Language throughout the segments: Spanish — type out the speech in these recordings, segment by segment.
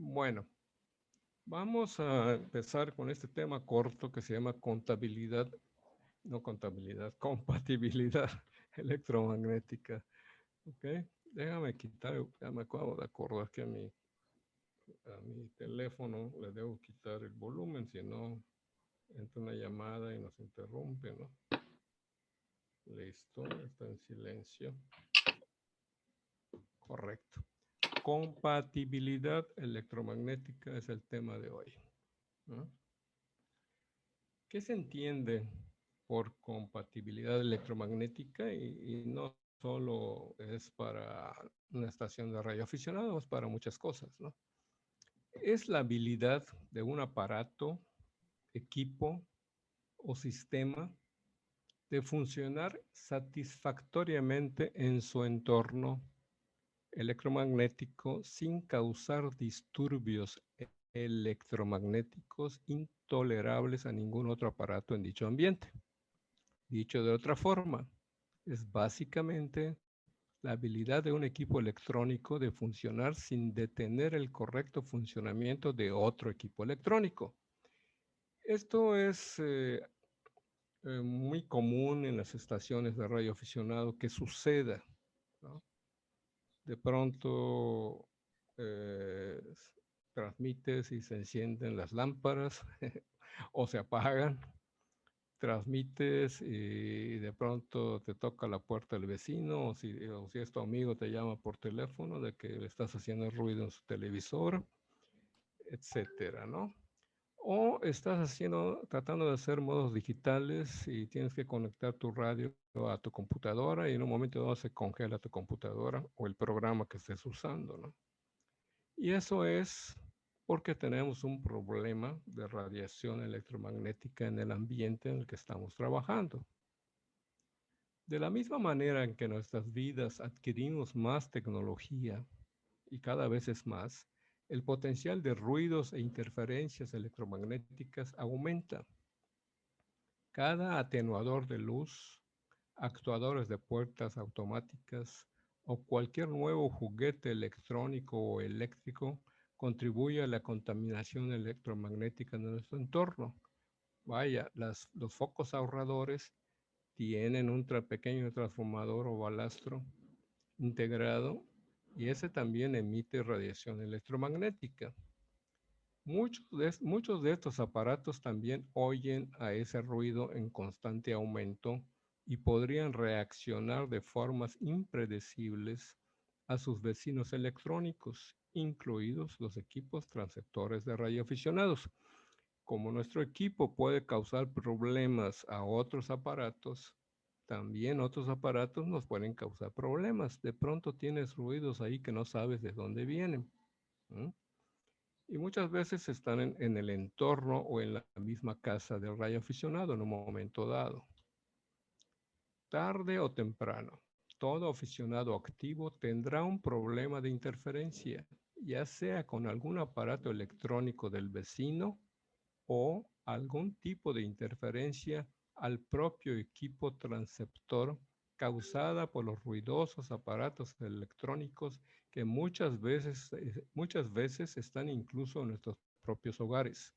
Bueno, vamos a empezar con este tema corto que se llama contabilidad, no contabilidad, compatibilidad electromagnética. ¿Ok? Déjame quitar, ya me acabo de acordar que a mi teléfono le debo quitar el volumen, si no entra una llamada y nos interrumpe, ¿no? Listo, está en silencio. Correcto. Compatibilidad electromagnética es el tema de hoy, ¿no? ¿Qué se entiende por compatibilidad electromagnética? Y no solo es para una estación de radioaficionados, para muchas cosas, ¿no? Es la habilidad de un aparato, equipo o sistema de funcionar satisfactoriamente en su entorno electromagnético sin causar disturbios electromagnéticos intolerables a ningún otro aparato en dicho ambiente. Dicho de otra forma, es básicamente la habilidad de un equipo electrónico de funcionar sin detener el correcto funcionamiento de otro equipo electrónico. Esto es muy común en las estaciones de radioaficionado que suceda, ¿no? De pronto eh, transmites y se encienden las lámparas o se apagan, transmites y de pronto te toca la puerta del vecino o si es tu amigo te llama por teléfono de que le estás haciendo ruido en su televisor, etcétera, ¿no? O estás tratando de hacer modos digitales y tienes que conectar tu radio a tu computadora y en un momento dado se congela tu computadora o el programa que estés usando, ¿no? Y eso es porque tenemos un problema de radiación electromagnética en el ambiente en el que estamos trabajando. De la misma manera en que en nuestras vidas adquirimos más tecnología y cada vez es más, el potencial de ruidos e interferencias electromagnéticas aumenta. Cada atenuador de luz, actuadores de puertas automáticas o cualquier nuevo juguete electrónico o eléctrico contribuye a la contaminación electromagnética de nuestro entorno. Vaya, los focos ahorradores tienen un pequeño transformador o balastro integrado y ese también emite radiación electromagnética. Muchos de estos aparatos también oyen a ese ruido en constante aumento y podrían reaccionar de formas impredecibles a sus vecinos electrónicos, incluidos los equipos transceptores de radioaficionados. Como nuestro equipo puede causar problemas a otros aparatos, también otros aparatos nos pueden causar problemas. De pronto tienes ruidos ahí que no sabes de dónde vienen. ¿Mm? Y muchas veces están en el entorno o en la misma casa del radioaficionado en un momento dado. Tarde o temprano, todo aficionado activo tendrá un problema de interferencia, ya sea con algún aparato electrónico del vecino o algún tipo de interferencia al propio equipo transceptor causada por los ruidosos aparatos electrónicos que muchas veces están incluso en nuestros propios hogares.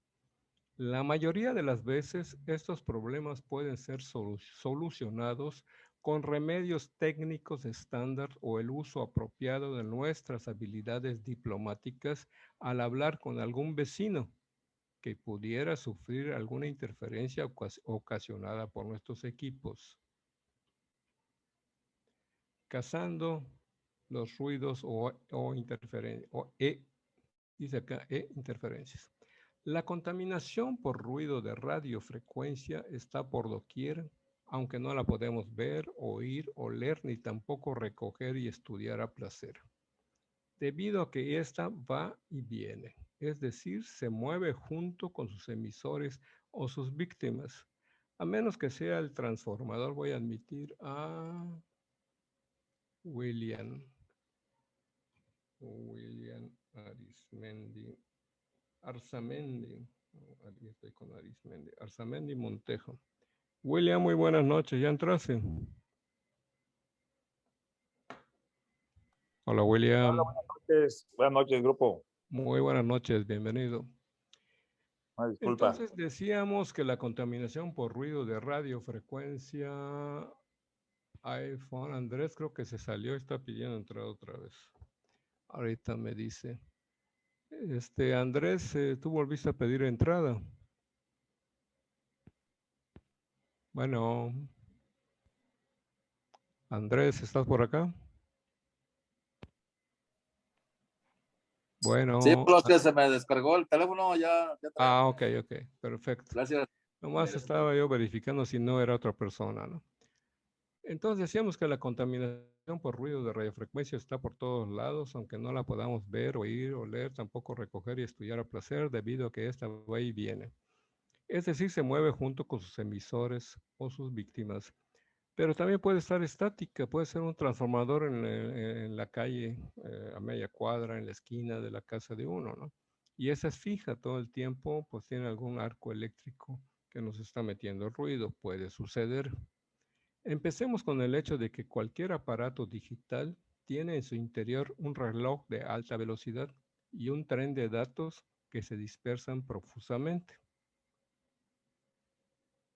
La mayoría de las veces estos problemas pueden ser solucionados con remedios técnicos estándar o el uso apropiado de nuestras habilidades diplomáticas al hablar con algún vecino que pudiera sufrir alguna interferencia ocasionada por nuestros equipos, cazando los ruidos o interferencias, dice acá, interferencias. La contaminación por ruido de radiofrecuencia está por doquier, aunque no la podemos ver, oír, oler, ni tampoco recoger y estudiar a placer, debido a que ésta va y viene, es decir, se mueve junto con sus emisores o sus víctimas, a menos que sea el transformador. Voy a admitir a William Arizmendi, Arzamendi, aquí estoy con Arizmendi, Arzamendi Montejo. William, muy buenas noches, ¿ya entraste? Hola, Hola, William. buenas noches. Buenas noches, grupo. Muy buenas noches, bienvenido. Disculpa. Entonces decíamos que la contaminación por ruido de radiofrecuencia, iPhone, Andrés creo que se salió, está pidiendo entrar otra vez. Ahorita me dice. Andrés, tú volviste a pedir entrada. Bueno, Andrés, ¿estás por acá? Sí, Bueno, por los que se me descargó el teléfono, ya traemos. ok, perfecto. Gracias. Nomás estaba yo verificando si no era otra persona, ¿no? Entonces decíamos que la contaminación por ruido de radiofrecuencia está por todos lados, aunque no la podamos ver, oír, oler, tampoco recoger y estudiar a placer, debido a que esta va y viene. Es decir, se mueve junto con sus emisores o sus víctimas. Pero también puede estar estática, puede ser un transformador en la calle, a media cuadra, en la esquina de la casa de uno, ¿no? Y esa es fija todo el tiempo, pues tiene algún arco eléctrico que nos está metiendo ruido, puede suceder. Empecemos con el hecho de que cualquier aparato digital tiene en su interior un reloj de alta velocidad y un tren de datos que se dispersan profusamente.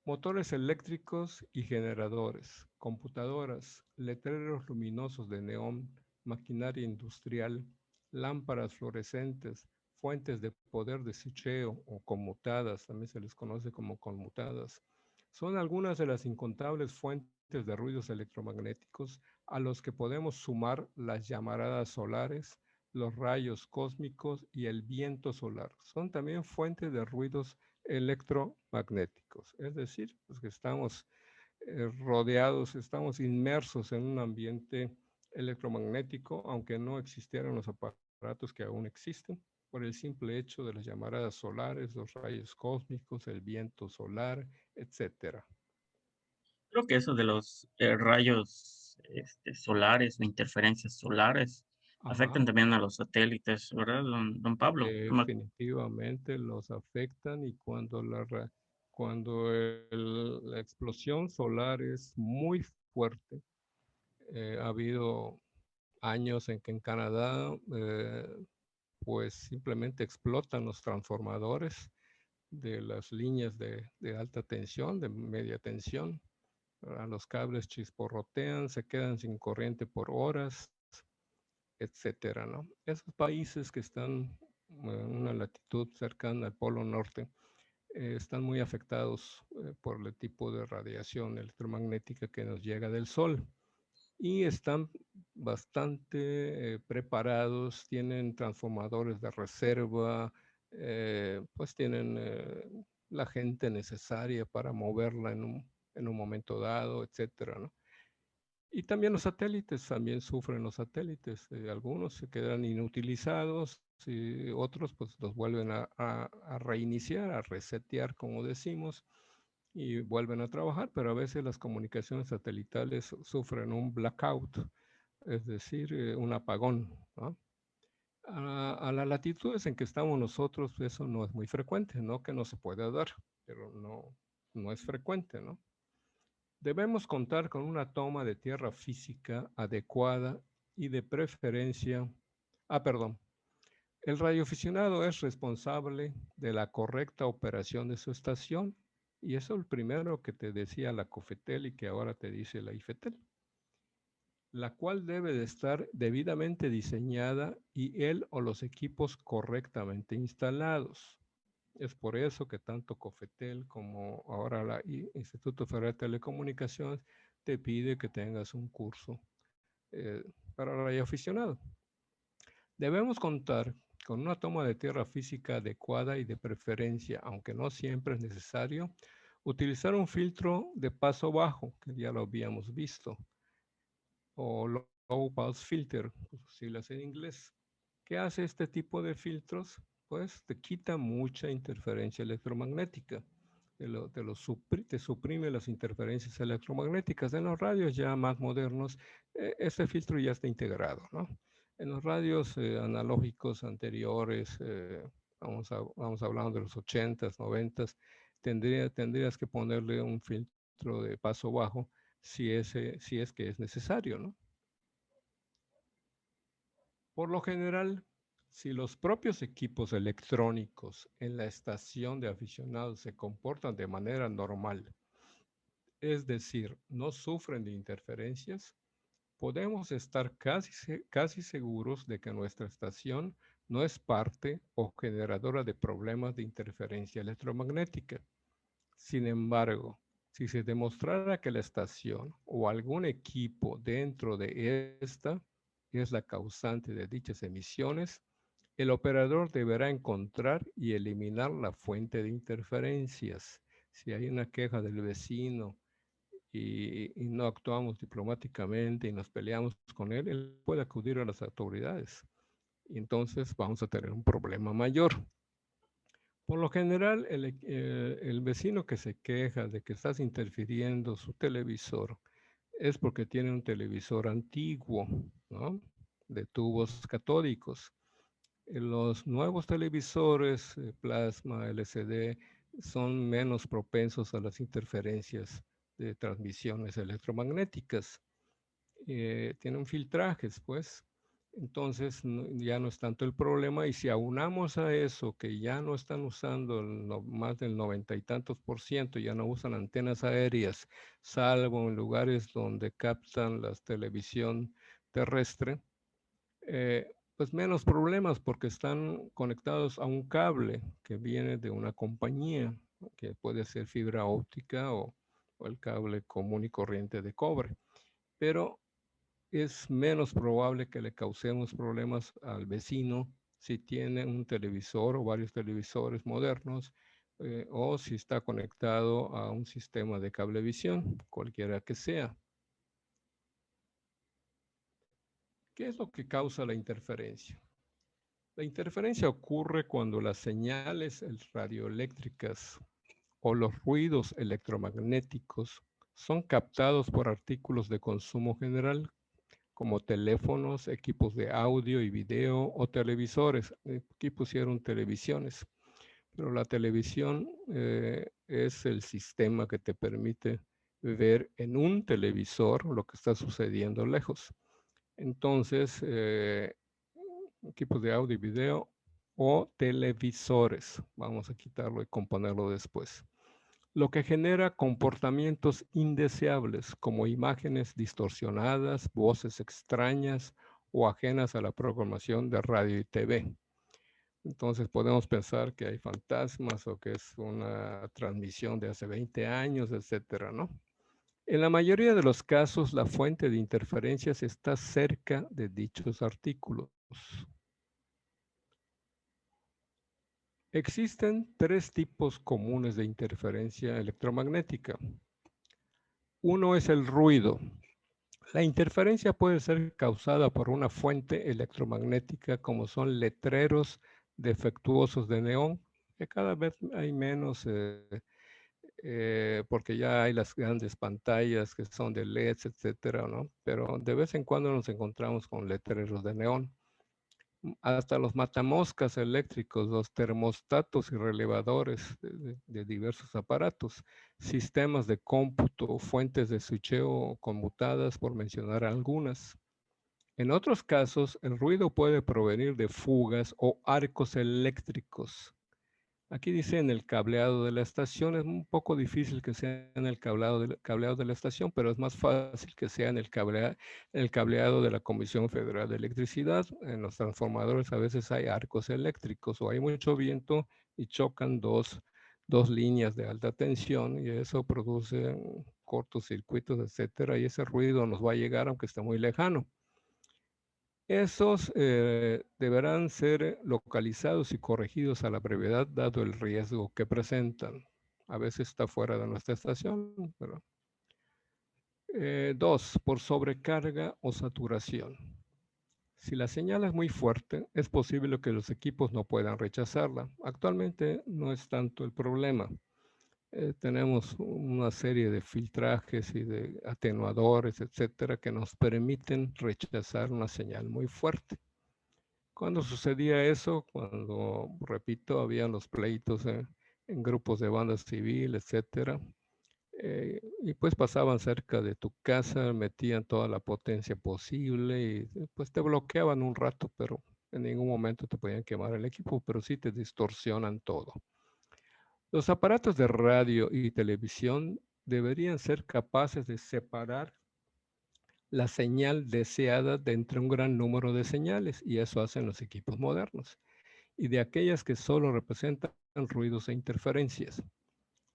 Motores eléctricos y generadores, computadoras, letreros luminosos de neón, maquinaria industrial, lámparas fluorescentes, fuentes de poder de switcheo o conmutadas, también se les conoce como conmutadas, son algunas de las incontables fuentes de ruidos electromagnéticos a los que podemos sumar las llamaradas solares, los rayos cósmicos y el viento solar. Son también fuentes de ruidos electromagnéticos, es decir, pues que estamos rodeados, estamos inmersos en un ambiente electromagnético, aunque no existieran los aparatos que aún existen, por el simple hecho de las llamaradas solares, los rayos cósmicos, el viento solar, etcétera. Creo que eso de los rayos solares o interferencias solares afectan Ajá. también a los satélites, ¿verdad, don Pablo? Definitivamente los afectan y cuando la explosión solar es muy fuerte, ha habido años en que en Canadá pues simplemente explotan los transformadores de las líneas de alta tensión, de media tensión. Los cables chisporrotean, se quedan sin corriente por horas, etcétera, ¿no? Esos países que están en una latitud cercana al Polo Norte están muy afectados por el tipo de radiación electromagnética que nos llega del Sol y están bastante preparados, tienen transformadores de reserva, pues tienen la gente necesaria para moverla en un momento dado, etcétera, ¿no? Y también los satélites, también sufren los satélites. Algunos se quedan inutilizados y otros pues los vuelven a reiniciar, a resetear, como decimos, y vuelven a trabajar, pero a veces las comunicaciones satelitales sufren un blackout, es decir, un apagón, ¿no? A las latitudes en que estamos nosotros, eso no es muy frecuente, no que no se pueda dar, pero no es frecuente, ¿no? Debemos contar con una toma de tierra física adecuada y de preferencia. Perdón. El radioaficionado es responsable de la correcta operación de su estación y eso es el primero que te decía la COFETEL y que ahora te dice la IFETEL, la cual debe de estar debidamente diseñada y él o los equipos correctamente instalados. Es por eso que tanto COFETEL como ahora la Instituto Federal de Telecomunicaciones te pide que tengas un curso eh, para radioaficionado. Debemos contar con una toma de tierra física adecuada y de preferencia, aunque no siempre es necesario, utilizar un filtro de paso bajo, que ya lo habíamos visto, o low pass filter, sus siglas en inglés. ¿Qué hace este tipo de filtros? Pues te quita mucha interferencia electromagnética. Te suprime las interferencias electromagnéticas. En los radios ya más modernos, este filtro ya está integrado, ¿no? En los radios analógicos anteriores, vamos hablando de los 80s, 90s, tendrías que ponerle un filtro de paso bajo si es que es necesario, ¿no? Por lo general, Si los propios equipos electrónicos en la estación de aficionados se comportan de manera normal, es decir, no sufren de interferencias, podemos estar casi seguros de que nuestra estación no es parte o generadora de problemas de interferencia electromagnética. Sin embargo, si se demostrara que la estación o algún equipo dentro de esta es la causante de dichas emisiones, el operador deberá encontrar y eliminar la fuente de interferencias. Si hay una queja del vecino y no actuamos diplomáticamente y nos peleamos con él puede acudir a las autoridades. Y entonces vamos a tener un problema mayor. Por lo general, el vecino que se queja de que estás interfiriendo su televisor es porque tiene un televisor antiguo, ¿no? De tubos catódicos. Los nuevos televisores plasma, LCD, son menos propensos a las interferencias de transmisiones electromagnéticas. Tienen filtrajes, pues. Entonces ya no es tanto el problema y si aunamos a eso que ya no están usando más del 90 y tantos %, ya no usan antenas aéreas, salvo en lugares donde captan la televisión terrestre, pues menos problemas porque están conectados a un cable que viene de una compañía, que puede ser fibra óptica o el cable común y corriente de cobre. Pero es menos probable que le causemos problemas al vecino si tiene un televisor o varios televisores modernos o si está conectado a un sistema de cablevisión, cualquiera que sea. ¿Qué es lo que causa la interferencia? La interferencia ocurre cuando las señales radioeléctricas o los ruidos electromagnéticos son captados por artículos de consumo general como teléfonos, equipos de audio y video o televisores. Aquí pusieron televisiones, pero la televisión es el sistema que te permite ver en un televisor lo que está sucediendo lejos. Entonces, equipos de audio y video o televisores. Vamos a quitarlo y componerlo después. Lo que genera comportamientos indeseables como imágenes distorsionadas, voces extrañas o ajenas a la programación de radio y TV. Entonces podemos pensar que hay fantasmas o que es una transmisión de hace 20 años, etcétera, ¿no? En la mayoría de los casos, la fuente de interferencias está cerca de dichos artículos. Existen 3 tipos comunes de interferencia electromagnética. Uno es el ruido. La interferencia puede ser causada por una fuente electromagnética como son letreros defectuosos de neón, que cada vez hay menos porque ya hay las grandes pantallas que son de LEDs, etcétera, ¿no? Pero de vez en cuando nos encontramos con letreros de neón. Hasta los matamoscas eléctricos, los termostatos y relevadores de diversos aparatos, sistemas de cómputo, fuentes de switcheo conmutadas, por mencionar algunas. En otros casos, el ruido puede provenir de fugas o arcos eléctricos. Aquí dice en el cableado de la estación, es un poco difícil que sea en el cableado de la estación, pero es más fácil que sea en el cableado de la Comisión Federal de Electricidad. En los transformadores a veces hay arcos eléctricos o hay mucho viento y chocan dos líneas de alta tensión y eso produce cortocircuitos, etcétera, y ese ruido nos va a llegar aunque esté muy lejano. Esos deberán ser localizados y corregidos a la brevedad dado el riesgo que presentan. A veces está fuera de nuestra estación. Pero... 2. Por sobrecarga o saturación. Si la señal es muy fuerte, es posible que los equipos no puedan rechazarla. Actualmente no es tanto el problema. Tenemos una serie de filtrajes y de atenuadores, etcétera, que nos permiten rechazar una señal muy fuerte. Cuando sucedía eso, cuando, repito, había los pleitos en grupos de bandas civil, etcétera, y pues pasaban cerca de tu casa, metían toda la potencia posible y pues te bloqueaban un rato, pero En ningún momento te podían quemar el equipo, pero sí te distorsionan todo. Los aparatos de radio y televisión deberían ser capaces de separar la señal deseada de entre un gran número de señales, y eso hacen los equipos modernos, y de aquellas que solo representan ruidos e interferencias.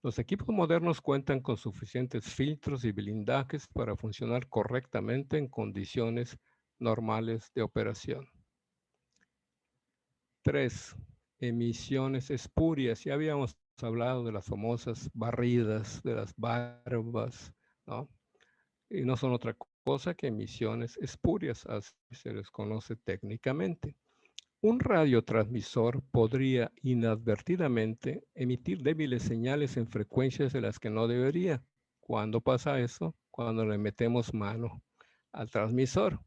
Los equipos modernos cuentan con suficientes filtros y blindajes para funcionar correctamente en condiciones normales de operación. 3. Emisiones espurias. Ya habíamos hablado de las famosas barridas, de las barbas, ¿no? Y no son otra cosa que emisiones espurias, así se les conoce técnicamente. Un radiotransmisor podría inadvertidamente emitir débiles señales en frecuencias de las que no debería. ¿Cuándo pasa eso? Cuando le metemos mano al transmisor,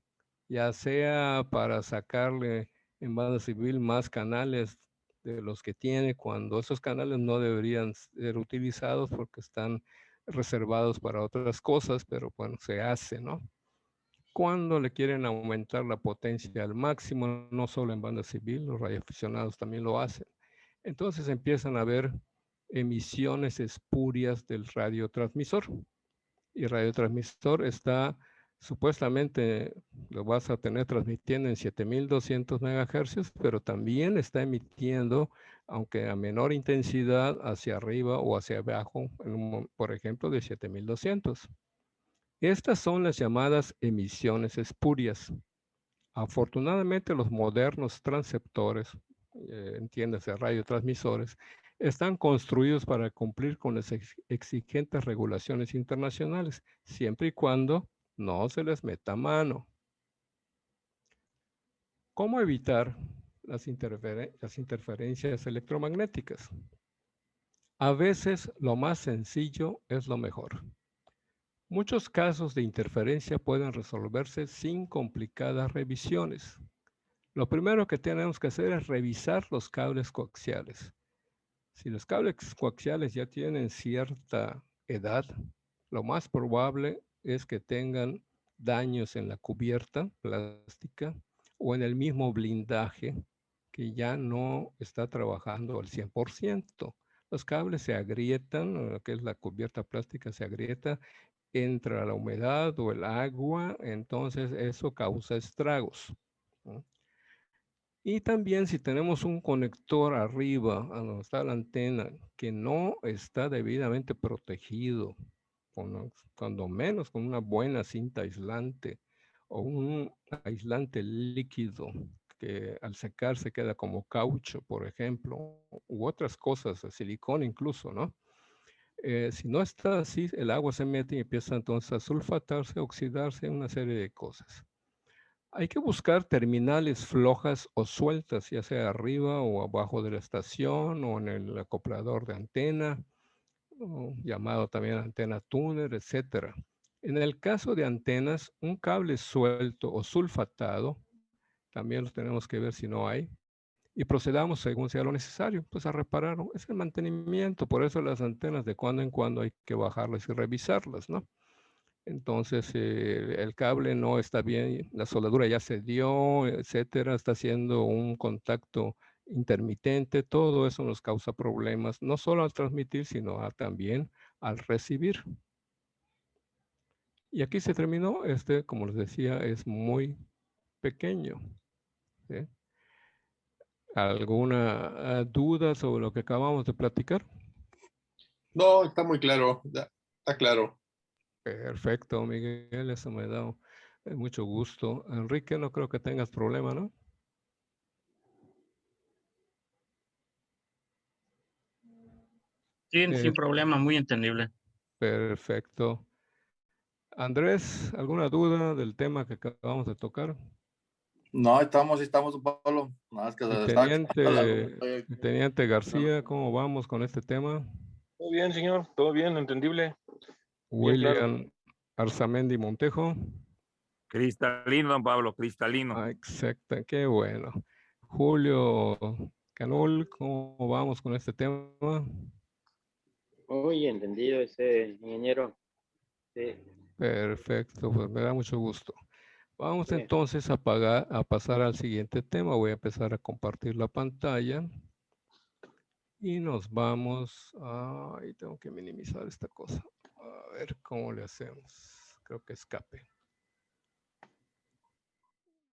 ya sea para sacarle en banda civil más canales de los que tiene, cuando esos canales no deberían ser utilizados porque están reservados para otras cosas, pero bueno, se hace, ¿no? Cuando le quieren aumentar la potencia al máximo, no solo en banda civil, los radioaficionados también lo hacen. Entonces empiezan a haber emisiones espurias del radiotransmisor. Y el radiotransmisor está supuestamente, lo vas a tener transmitiendo en 7200 MHz, pero también está emitiendo, aunque a menor intensidad, hacia arriba o hacia abajo, por ejemplo, de 7200. Estas son las llamadas emisiones espurias. Afortunadamente, los modernos transceptores, entiéndase, radiotransmisores, están construidos para cumplir con las exigentes regulaciones internacionales, siempre y cuando no se les meta mano. ¿Cómo evitar las interferencias electromagnéticas? A veces lo más sencillo es lo mejor. Muchos casos de interferencia pueden resolverse sin complicadas revisiones. Lo primero que tenemos que hacer es revisar los cables coaxiales. Si los cables coaxiales ya tienen cierta edad, lo más probable es que tengan daños en la cubierta plástica o en el mismo blindaje que ya no está trabajando al 100%. Los cables se agrietan, lo que es la cubierta plástica se agrieta, entra la humedad o el agua, entonces eso causa estragos, ¿no? Y también si tenemos un conector arriba, a donde está la antena, que no está debidamente protegido, cuando menos con una buena cinta aislante o un aislante líquido que al secarse queda como caucho, por ejemplo, u otras cosas, silicona incluso, ¿no? Si no está así, el agua se mete y empieza entonces a sulfatarse, a oxidarse, una serie de cosas. Hay que buscar terminales flojas o sueltas, ya sea arriba o abajo de la estación o en el acoplador de antena, llamado también antena túnel, etc. En el caso de antenas, un cable suelto o sulfatado, también lo tenemos que ver si no hay, y procedamos según sea lo necesario, pues a repararlo. Es el mantenimiento, por eso las antenas de cuando en cuando hay que bajarlas y revisarlas, ¿no? Entonces, el cable no está bien, la soldadura ya se dio, etcétera, está haciendo un contacto intermitente, todo eso nos causa problemas, no solo al transmitir, sino también al recibir. Y aquí se terminó, como les decía, es muy pequeño, ¿sí? ¿Alguna duda sobre lo que acabamos de platicar? No, está muy claro, está claro. Perfecto, Miguel, eso me da mucho gusto. Enrique, no creo que tengas problema, ¿no? Sí, sin problema, muy entendible. Perfecto. Andrés, ¿alguna duda del tema que acabamos de tocar? No, estamos, Pablo. Nada más que se está Teniente García, ¿cómo vamos con este tema? Todo bien, señor, todo bien, entendible. Bien claro. William Arzamendi Montejo. Cristalino, don Pablo, cristalino. Ah, exacto, qué bueno. Julio Canul, ¿cómo vamos con este tema? Muy entendido ese ingeniero. Sí. Perfecto, pues me da mucho gusto. Vamos Sí. entonces a pasar al siguiente tema. Voy a empezar a compartir la pantalla. Y nos vamos a... Ahí tengo que minimizar esta cosa. A ver cómo le hacemos. Creo que escape.